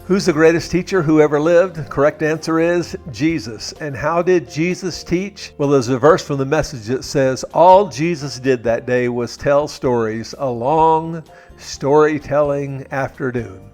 Who's the greatest teacher who ever lived? Correct answer is Jesus. And how did Jesus teach? Well, there's a verse from the Message that says, all Jesus did that day was tell stories, a long storytelling afternoon.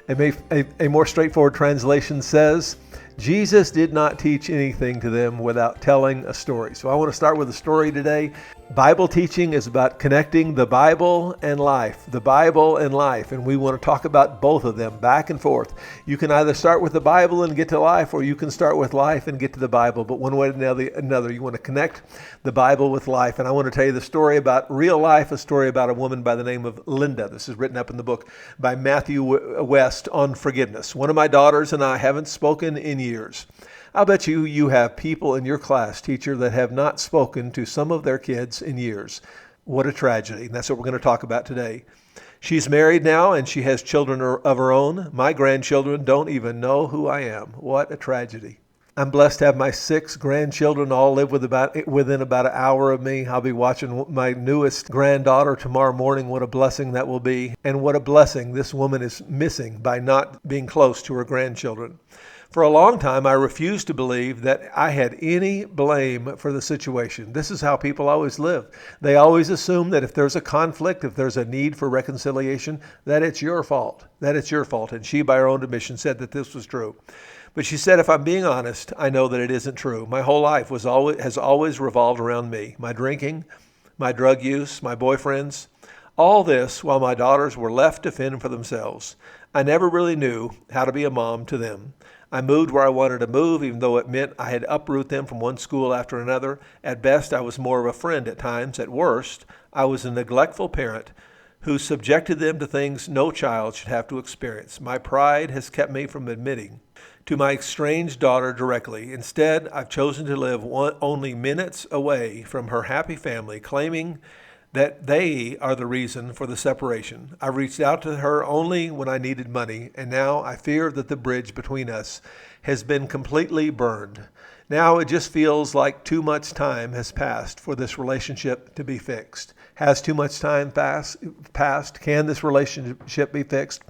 A more straightforward translation says, Jesus did not teach anything to them without telling a story. So I want to start with a story today. Bible teaching is about connecting the Bible and life, and we want to talk about both of them back and forth. You can either start with the Bible and get to life, or you can start with life and get to the Bible, but one way or another, you want to connect the Bible with life. And I want to tell you the story about real life, a story about a woman by the name of Linda. This is written up in the book by Matthew West on forgiveness. One of my daughters and I haven't spoken in years. I'll bet you have people in your class, teacher, that have not spoken to some of their kids in years. What a tragedy. And that's what we're going to talk about today. She's married now and she has children of her own. My grandchildren don't even know who I am. What a tragedy. I'm blessed to have my 6 grandchildren all live within about an hour of me. I'll be watching my newest granddaughter tomorrow morning. What a blessing that will be. And what a blessing this woman is missing by not being close to her grandchildren. For a long time, I refused to believe that I had any blame for the situation. This is how people always live. They always assume that if there's a conflict, if there's a need for reconciliation, that it's your fault. And she, by her own admission, said that this was true. But she said, if I'm being honest, I know that it isn't true. My whole life has always revolved around me. My drinking, my drug use, my boyfriends, all this while my daughters were left to fend for themselves. I never really knew how to be a mom to them. I moved where I wanted to move, even though it meant I had to uproot them from one school after another. At best, I was more of a friend at times. At worst, I was a neglectful parent who subjected them to things no child should have to experience. My pride has kept me from admitting to my estranged daughter directly. Instead, I've chosen to live only minutes away from her happy family, claiming that they are the reason for the separation. I reached out to her only when I needed money, and now I fear that the bridge between us has been completely burned. Now it just feels like too much time has passed for this relationship to be fixed. Has too much time passed? Can this relationship be fixed?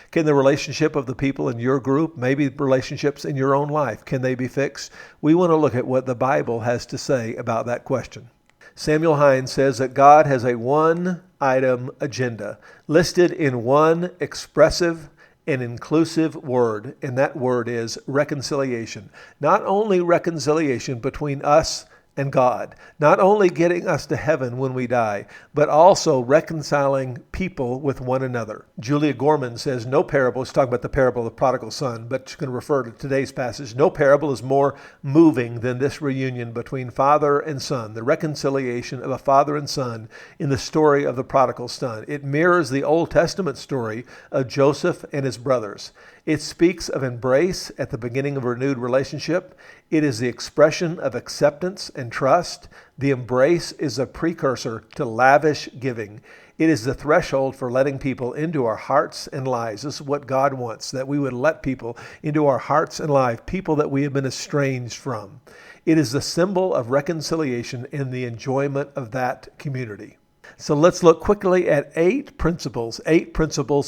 Can the relationship of the people in your group, maybe relationships in your own life, can they be fixed? We want to look at what the Bible has to say about that question. Samuel Hines says that God has a one-item agenda listed in one expressive and inclusive word, and that word is reconciliation. Not only reconciliation between us and God, not only getting us to heaven when we die, but also reconciling people with one another. Julia Gorman says no parable, she's talking about the parable of the prodigal son, but she's going to refer to today's passage. No parable is more moving than this reunion between father and son, the reconciliation of a father and son in the story of the prodigal son. It mirrors the Old Testament story of Joseph and his brothers. It speaks of embrace at the beginning of a renewed relationship. It is the expression of acceptance and trust. The embrace is a precursor to lavish giving. It is the threshold for letting people into our hearts and lives. This is what God wants, that we would let people into our hearts and lives, people that we have been estranged from. It is the symbol of reconciliation and the enjoyment of that community. So let's look quickly at 8 principles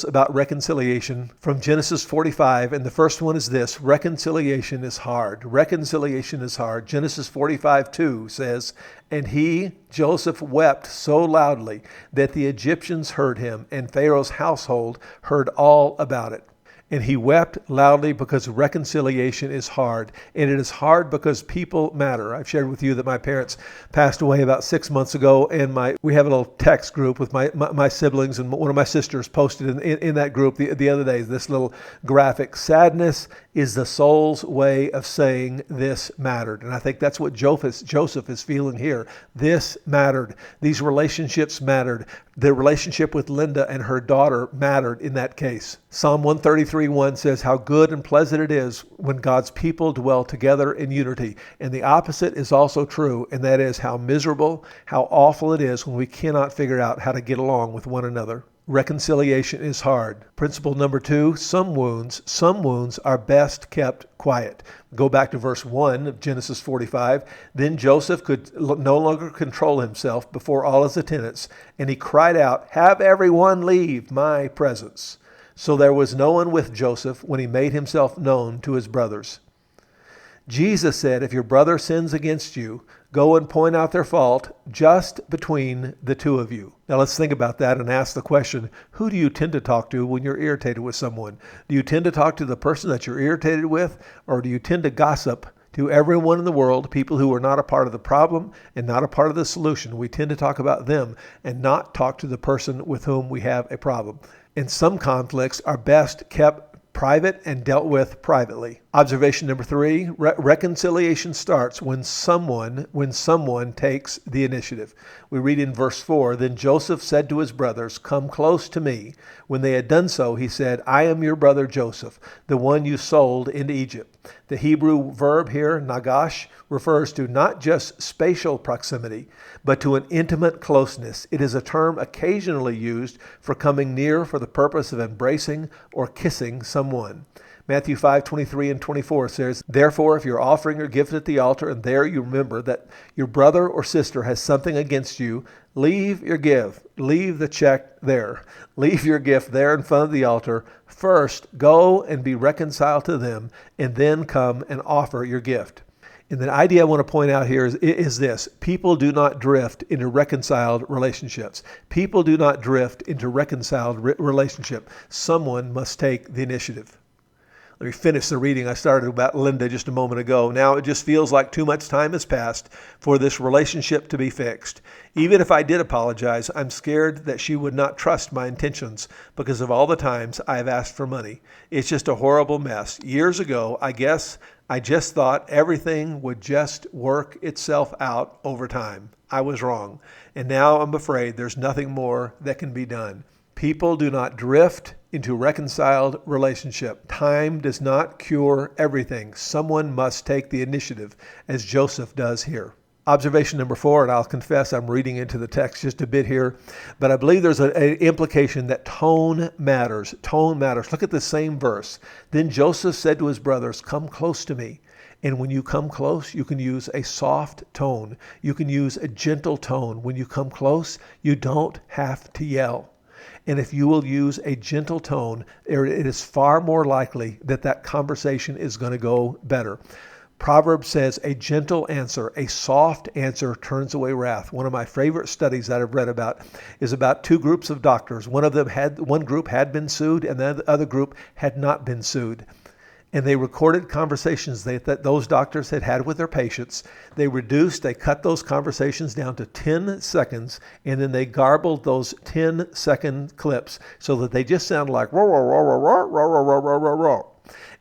about reconciliation from Genesis 45. And the first one is this: reconciliation is hard. Reconciliation is hard. Genesis 45:2 says, and he, Joseph, wept so loudly that the Egyptians heard him, and Pharaoh's household heard all about it. And he wept loudly because reconciliation is hard. And it is hard because people matter. I've shared with you that my parents passed away about 6 months ago. And we have a little text group with my siblings. And one of my sisters posted in that group the other day this little graphic. Sadness is the soul's way of saying this mattered. And I think that's what Joseph is feeling here. This mattered. These relationships mattered. The relationship with Linda and her daughter mattered in that case. Psalm 133:1 says, how good and pleasant it is when God's people dwell together in unity. And the opposite is also true, and that is how miserable, how awful it is when we cannot figure out how to get along with one another. Reconciliation is hard. Principle number 2, some wounds are best kept quiet. Go back to verse 1 of Genesis 45. Then Joseph could no longer control himself before all his attendants, and he cried out, have everyone leave my presence. So there was no one with Joseph when he made himself known to his brothers. Jesus said, if your brother sins against you, go and point out their fault just between the two of you. Now let's think about that and ask the question, who do you tend to talk to when you're irritated with someone? Do you tend to talk to the person that you're irritated with, or do you tend to gossip to everyone in the world, people who are not a part of the problem and not a part of the solution? We tend to talk about them and not talk to the person with whom we have a problem. And some conflicts are best kept private and dealt with privately. Observation number 3, reconciliation starts when someone takes the initiative. We read in verse 4, then Joseph said to his brothers, come close to me. When they had done so, he said, I am your brother Joseph, the one you sold into Egypt. The Hebrew verb here, nagash, refers to not just spatial proximity, but to an intimate closeness. It is a term occasionally used for coming near for the purpose of embracing or kissing someone. Matthew 5:23 and 24 says, therefore, if you're offering your gift at the altar and there you remember that your brother or sister has something against you, leave your gift. Leave the check there. Leave your gift there in front of the altar. First, go and be reconciled to them, and then come and offer your gift. And the idea I want to point out here is this. People do not drift into reconciled relationships. People do not drift into reconciled relationship. Someone must take the initiative. Let me finish the reading I started about Linda just a moment ago. Now it just feels like too much time has passed for this relationship to be fixed. Even if I did apologize, I'm scared that she would not trust my intentions because of all the times I have asked for money. It's just a horrible mess. Years ago, I guess I just thought everything would just work itself out over time. I was wrong. And now I'm afraid there's nothing more that can be done. People do not drift into reconciled relationship. Time does not cure everything. Someone must take the initiative, as Joseph does here. Observation number 4, and I'll confess I'm reading into the text just a bit here, but I believe there's an implication that tone matters. Tone matters. Look at the same verse. Then Joseph said to his brothers, come close to me. And when you come close, you can use a soft tone. You can use a gentle tone. When you come close, you don't have to yell. And if you will use a gentle tone, it is far more likely that that conversation is going to go better. Proverbs says a gentle answer, a soft answer turns away wrath. One of my favorite studies that I've read about is about two groups of doctors. One group had been sued and the other group had not been sued. And they recorded conversations that those doctors had had with their patients. They cut those conversations down to 10 seconds, and then they garbled those 10-second clips so that they just sounded like roar, roar, roar, roar, roar, roar, roar, roar, roar, roar.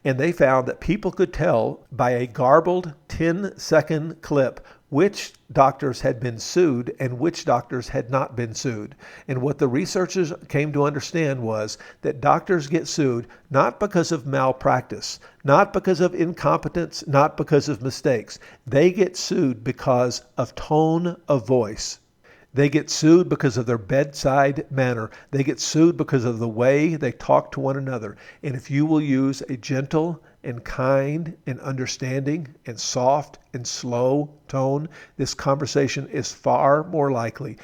And they found that people could tell by a garbled 10-second clip which doctors had been sued and which doctors had not been sued. And what the researchers came to understand was that doctors get sued not because of malpractice, not because of incompetence, not because of mistakes. They get sued because of tone of voice. They get sued because of their bedside manner. They get sued because of the way they talk to one another. And if you will use a gentle and kind and understanding and soft and slow tone, this conversation is far more likely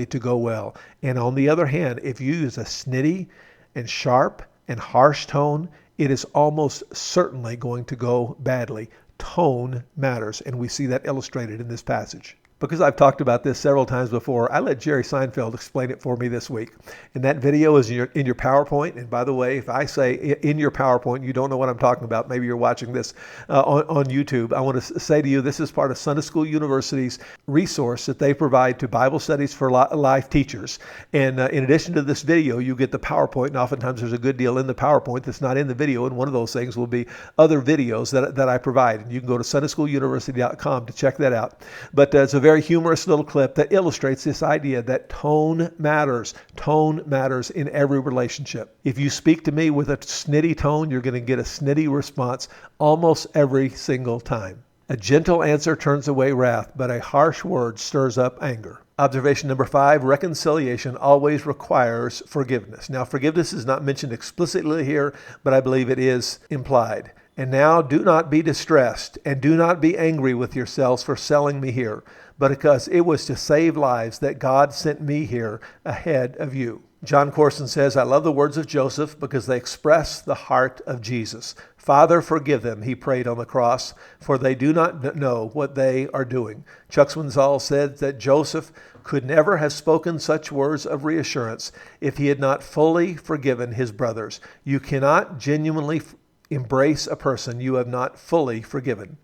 to go well. And on the other hand, if you use a snitty and sharp and harsh tone, it is almost certainly going to go badly. Tone matters, and we see that illustrated in this passage. Because I've talked about this several times before, I let Jerry Seinfeld explain it for me this week. And that video is in your PowerPoint. And by the way, if I say in your PowerPoint, you don't know what I'm talking about, maybe you're watching this on YouTube, I want to say to you, this is part of Sunday School University's resource that they provide to Bible studies for life teachers. And in addition to this video, you get the PowerPoint. And oftentimes there's a good deal in the PowerPoint that's not in the video. And one of those things will be other videos that I provide. And you can go to sundayschooluniversity.com to check that out. But it's a very humorous little clip that illustrates this idea that tone matters. Tone matters in every relationship. If you speak to me with a snitty tone, you're going to get a snitty response almost every single time. A gentle answer turns away wrath, but a harsh word stirs up anger. Observation number 5, reconciliation always requires forgiveness. Now, forgiveness is not mentioned explicitly here, but I believe it is implied. And now do not be distressed, and do not be angry with yourselves for selling me here. but because it was to save lives that God sent me here ahead of you. John Corson says, I love the words of Joseph because they express the heart of Jesus. Father, forgive them, he prayed on the cross, for they do not know what they are doing. Chuck Swindoll said that Joseph could never have spoken such words of reassurance if he had not fully forgiven his brothers. You cannot genuinely embrace a person you have not fully forgiven.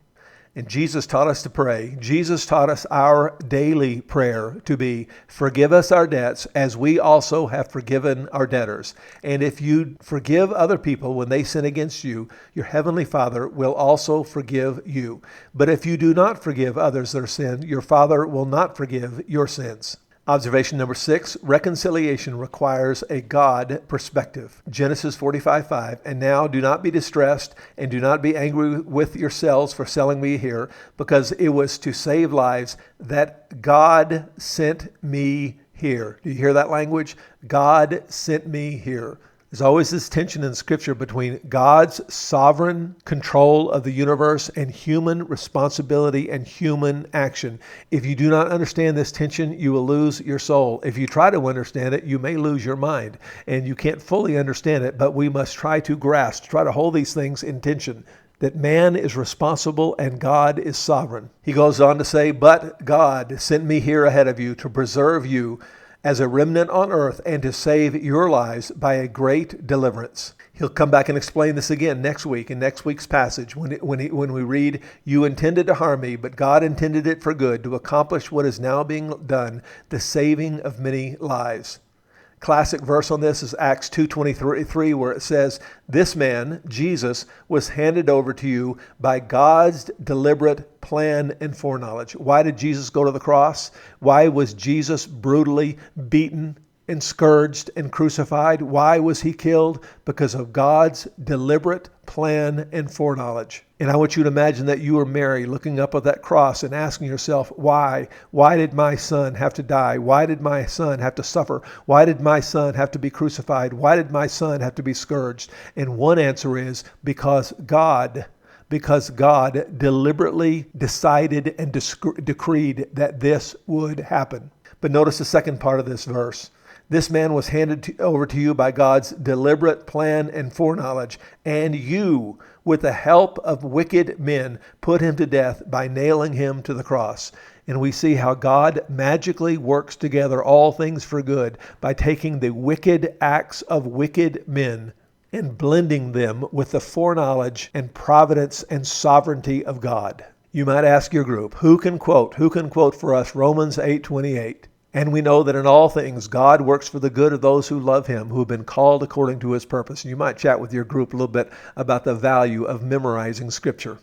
And Jesus taught us to pray. Jesus taught us our daily prayer to be, forgive us our debts as we also have forgiven our debtors. And if you forgive other people when they sin against you, your heavenly Father will also forgive you. But if you do not forgive others their sin, your Father will not forgive your sins. Observation number 6, reconciliation requires a God perspective. Genesis 45:5, and now do not be distressed and do not be angry with yourselves for selling me here, because it was to save lives that God sent me here. Do you hear that language? God sent me here. There's always this tension in Scripture between God's sovereign control of the universe and human responsibility and human action. If you do not understand this tension, you will lose your soul. If you try to understand it, you may lose your mind. And you can't fully understand it, but we must try to grasp, try to hold these things in tension. That man is responsible and God is sovereign. He goes on to say, but God sent me here ahead of you to preserve you as a remnant on earth and to save your lives by a great deliverance. He'll come back and explain this again next week in next week's passage when we read, you intended to harm me, but God intended it for good to accomplish what is now being done, the saving of many lives. Classic verse on this is Acts 2:23, where it says, this man, Jesus, was handed over to you by God's deliberate plan and foreknowledge. Why did Jesus go to the cross? Why was Jesus brutally beaten and scourged and crucified? Why was he killed? Because of God's deliberate plan and foreknowledge. And I want you to imagine that you are Mary looking up at that cross and asking yourself, why? Why did my son have to die? Why did my son have to suffer? Why did my son have to be crucified? Why did my son have to be scourged? And one answer is because God deliberately decided and decreed that this would happen. But notice the second part of this verse. This man was handed over to you by God's deliberate plan and foreknowledge, and you, with the help of wicked men, put him to death by nailing him to the cross. And we see how God magically works together all things for good by taking the wicked acts of wicked men and blending them with the foreknowledge and providence and sovereignty of God. You might ask your group, who can quote for us Romans 8:28? And we know that in all things, God works for the good of those who love him, who have been called according to his purpose. And you might chat with your group a little bit about the value of memorizing Scripture.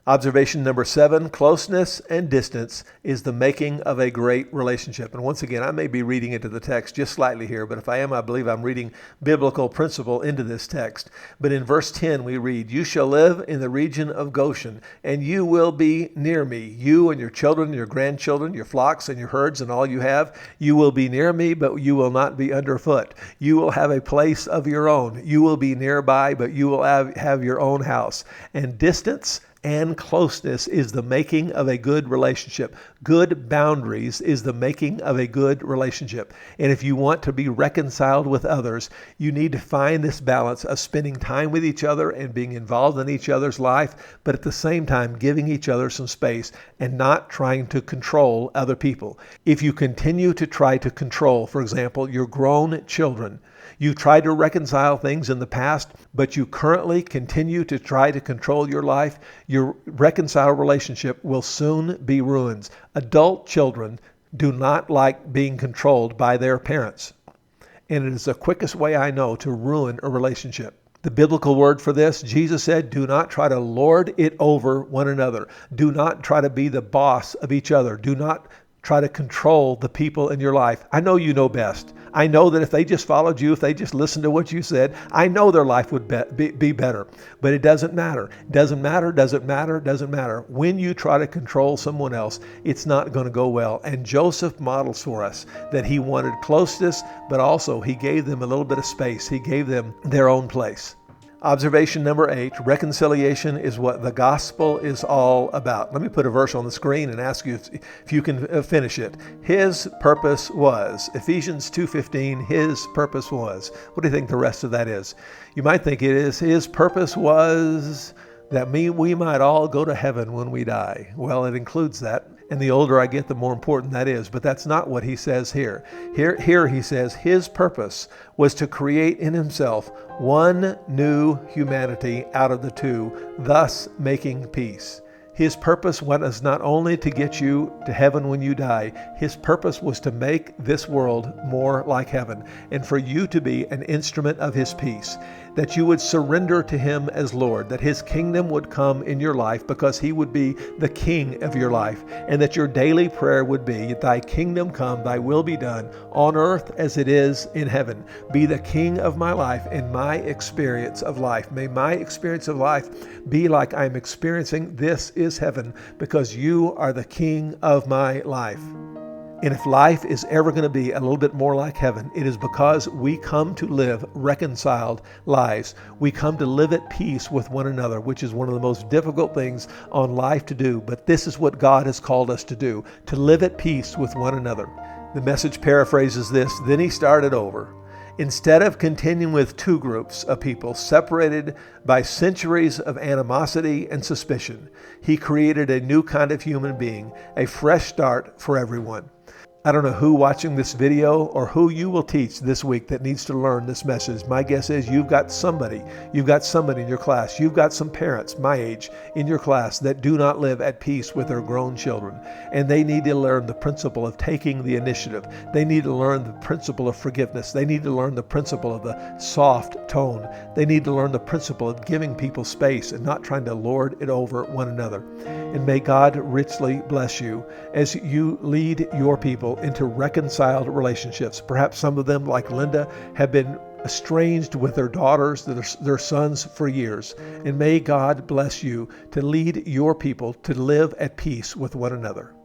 Observation number 7, closeness and distance is the making of a great relationship. And once again, I may be reading into the text just slightly here, but if I am, I believe I'm reading biblical principle into this text. But in verse 10, we read, you shall live in the region of Goshen, and you will be near me, you and your children, your grandchildren, your flocks and your herds and all you have. You will be near me, but you will not be underfoot. You will have a place of your own. You will be nearby, but you will have your own house. And distance and closeness is the making of a good relationship. Good boundaries is the making of a good relationship. And if you want to be reconciled with others, you need to find this balance of spending time with each other and being involved in each other's life, but at the same time giving each other some space and not trying to control other people. If you continue to try to control, for example, your grown children, you've tried to reconcile things in the past, but you currently continue to try to control your life, your reconciled relationship will soon be ruined. Adult children do not like being controlled by their parents. And it is the quickest way I know to ruin a relationship. The biblical word for this, Jesus said, do not try to lord it over one another. Do not try to be the boss of each other. Do not try to control the people in your life. I know you know best. I know that if they just followed you, if they just listened to what you said, I know their life would be better. But it doesn't matter. Doesn't matter. When you try to control someone else, it's not going to go well. And Joseph models for us that he wanted closeness, but also he gave them a little bit of space. He gave them their own place. Observation number 8, reconciliation is what the gospel is all about. Let me put a verse on the screen and ask you if you can finish it. His purpose was, Ephesians 2:15, his purpose was. What do you think the rest of that is? You might think it is, his purpose was that we might all go to heaven when we die. Well, it includes that. And the older I get, the more important that is. But that's not what he says here. Here he says his purpose was to create in himself one new humanity out of the two, thus making peace. His purpose was not only to get you to heaven when you die, his purpose was to make this world more like heaven and for you to be an instrument of his peace, that you would surrender to him as Lord, that his kingdom would come in your life because he would be the king of your life, and that your daily prayer would be, thy kingdom come, thy will be done on earth as it is in heaven. Be the king of my life and my experience of life. May my experience of life be like I'm experiencing this is heaven, because you are the king of my life. And if life is ever going to be a little bit more like heaven, it is because we come to live reconciled lives. We come to live at peace with one another, which is one of the most difficult things on life to do. But this is what God has called us to do, to live at peace with one another. The Message paraphrases this, then he started over. Instead of continuing with two groups of people separated by centuries of animosity and suspicion, he created a new kind of human being, a fresh start for everyone. I don't know who watching this video or who you will teach this week that needs to learn this message. My guess is you've got somebody in your class. You've got some parents my age in your class that do not live at peace with their grown children. And they need to learn the principle of taking the initiative. They need to learn the principle of forgiveness. They need to learn the principle of the soft tone. They need to learn the principle of giving people space and not trying to lord it over one another. And may God richly bless you as you lead your people into reconciled relationships. Perhaps some of them, like Linda, have been estranged with their daughters, their sons for years. And may God bless you to lead your people to live at peace with one another.